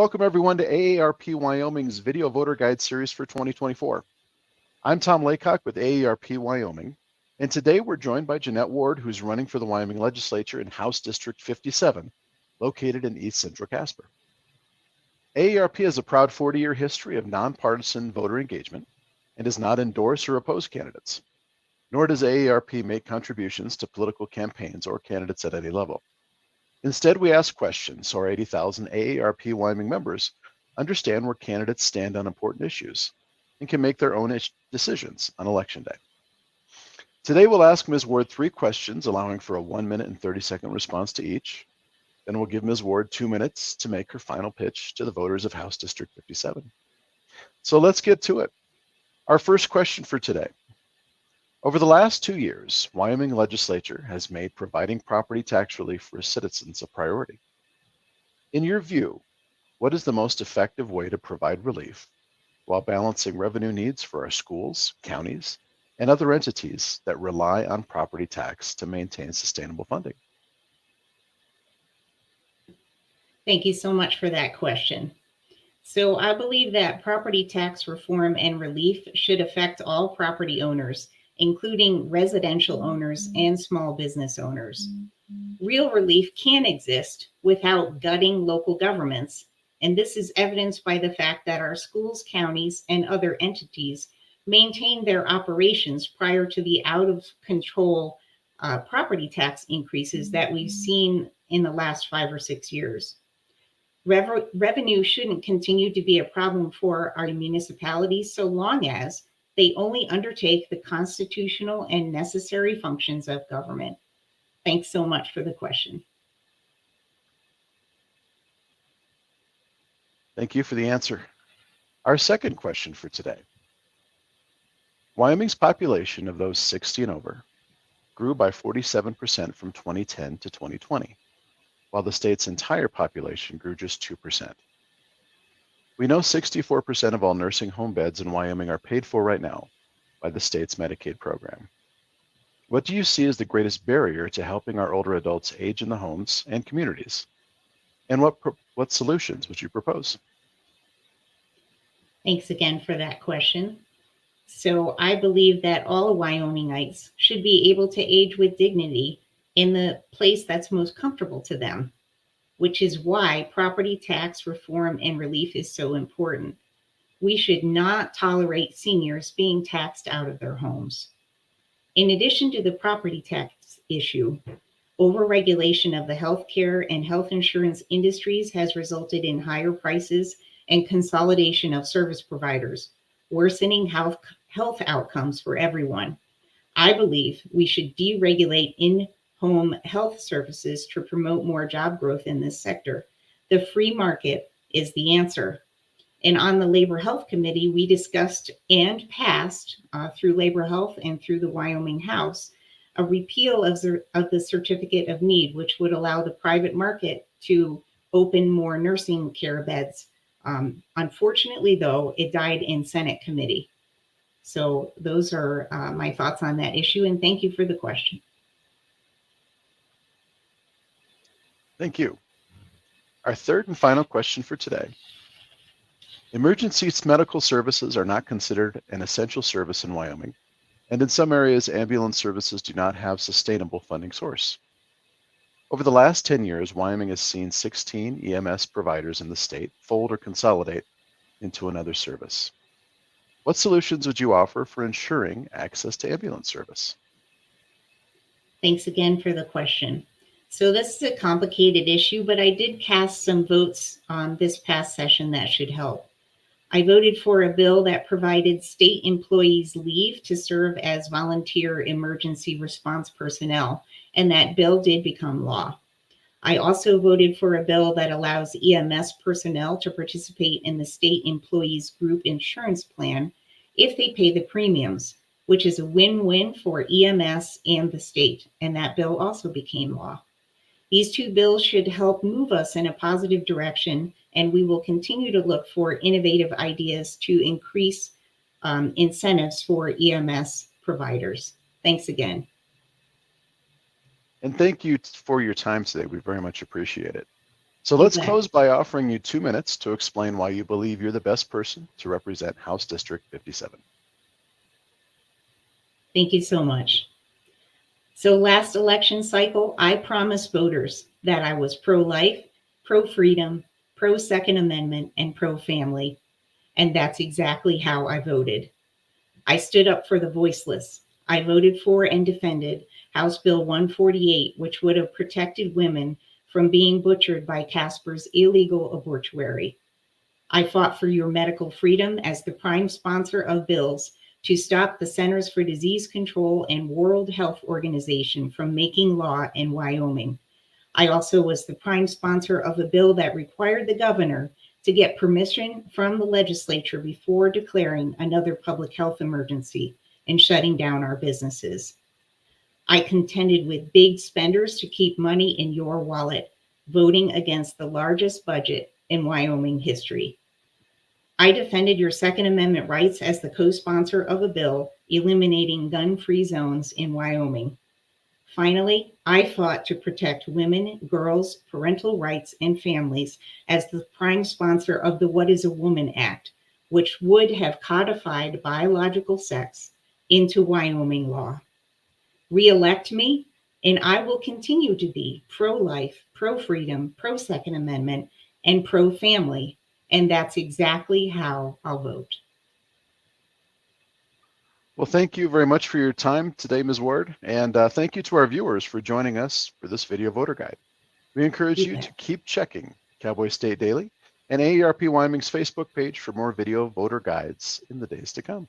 welcome everyone to AARP Wyoming's Video Voter Guide Series for 2024. I'm Tom Laycock with AARP Wyoming, and today we're joined by Jeanette Ward, who's running for the Wyoming Legislature in House District 57, located in East Central Casper. AARP has a proud 40-year history of nonpartisan voter engagement and does not endorse or oppose candidates, nor does AARP make contributions to political campaigns or candidates at any level. Instead, we ask questions so our 80,000 AARP Wyoming members understand where candidates stand on important issues and can make their own decisions on Election Day. Today, we'll ask Ms. Ward 3 questions, allowing for a 1-minute and 30-second response to each. Then we'll give Ms. Ward 2 minutes to make her final pitch to the voters of House District 57. So let's get to it. Our first question for today. Over the last 2 years, Wyoming legislature has made providing property tax relief for citizens a priority. In your view, what is the most effective way to provide relief while balancing revenue needs for our schools, counties, and other entities that rely on property tax to maintain sustainable funding? Thank you so much for that question. So I believe that property tax reform and relief should affect all property owners, including residential owners and small business owners. Real relief can exist without gutting local governments, and this is evidenced by the fact that our schools, counties, and other entities maintain their operations prior to the out-of-control property tax increases that we've seen in the last 5 or 6 years. Revenue shouldn't continue to be a problem for our municipalities so long as they only undertake the constitutional and necessary functions of government. Thanks so much for the question. Thank you for the answer. Our second question for today. Wyoming's population of those 60 and over grew by 47% from 2010 to 2020, while the state's entire population grew just 2%. We know 64% of all nursing home beds in Wyoming are paid for right now by the state's Medicaid program. What do you see as the greatest barrier to helping our older adults age in the homes and communities? And what solutions would you propose? Thanks again for that question. So I believe that all Wyomingites should be able to age with dignity in the place that's most comfortable to them, which is why property tax reform and relief is so important. We should not tolerate seniors being taxed out of their homes. In addition to the property tax issue, overregulation of the healthcare and health insurance industries has resulted in higher prices and consolidation of service providers, worsening health outcomes for everyone. I believe we should deregulate in-home health services to promote more job growth in this sector. The free market is the answer. And on the Labor Health Committee, we discussed and passed through Labor Health and through the Wyoming House a repeal of the Certificate of Need, which would allow the private market to open more nursing care beds. Unfortunately, though, it died in Senate committee. So those are my thoughts on that issue, and thank you for the question. Thank you. Our third and final question for today. Emergency medical services are not considered an essential service in Wyoming, and in some areas, ambulance services do not have sustainable funding source. Over the last 10 years, Wyoming has seen 16 EMS providers in the state fold or consolidate into another service. What solutions would you offer for ensuring access to ambulance service? Thanks again for the question. So this is a complicated issue, but I did cast some votes on this past session that should help. I voted for a bill that provided state employees leave to serve as volunteer emergency response personnel, and that bill did become law. I also voted for a bill that allows EMS personnel to participate in the state employees group insurance plan if they pay the premiums, which is a win-win for EMS and the state, and that bill also became law. These two bills should help move us in a positive direction, and we will continue to look for innovative ideas to increase incentives for EMS providers. Thanks again. And thank you for your time today. We very much appreciate it. So let's Exactly. close by offering you 2 minutes to explain why you believe you're the best person to represent House District 57. Thank you so much. So last election cycle, I promised voters that I was pro-life, pro-freedom, pro-Second Amendment, and pro-family. And that's exactly how I voted. I stood up for the voiceless. I voted for and defended House Bill 148, which would have protected women from being butchered by Casper's illegal abortuary. I fought for your medical freedom as the prime sponsor of bills to stop the Centers for Disease Control and World Health Organization from making law in Wyoming. I also was the prime sponsor of a bill that required the governor to get permission from the legislature before declaring another public health emergency and shutting down our businesses. I contended with big spenders to keep money in your wallet, voting against the largest budget in Wyoming history. I defended your Second Amendment rights as the co-sponsor of a bill eliminating gun-free zones in Wyoming. Finally, I fought to protect women, girls, parental rights, and families as the prime sponsor of the What is a Woman Act, which would have codified biological sex into Wyoming law. Re-elect me, and I will continue to be pro-life, pro-freedom, pro-Second Amendment, and pro-family. And that's exactly how I'll vote. Well, thank you very much for your time today, Ms. Ward, and thank you to our viewers for joining us for this video voter guide. We encourage you to keep checking Cowboy State Daily and AARP Wyoming's Facebook page for more video voter guides in the days to come.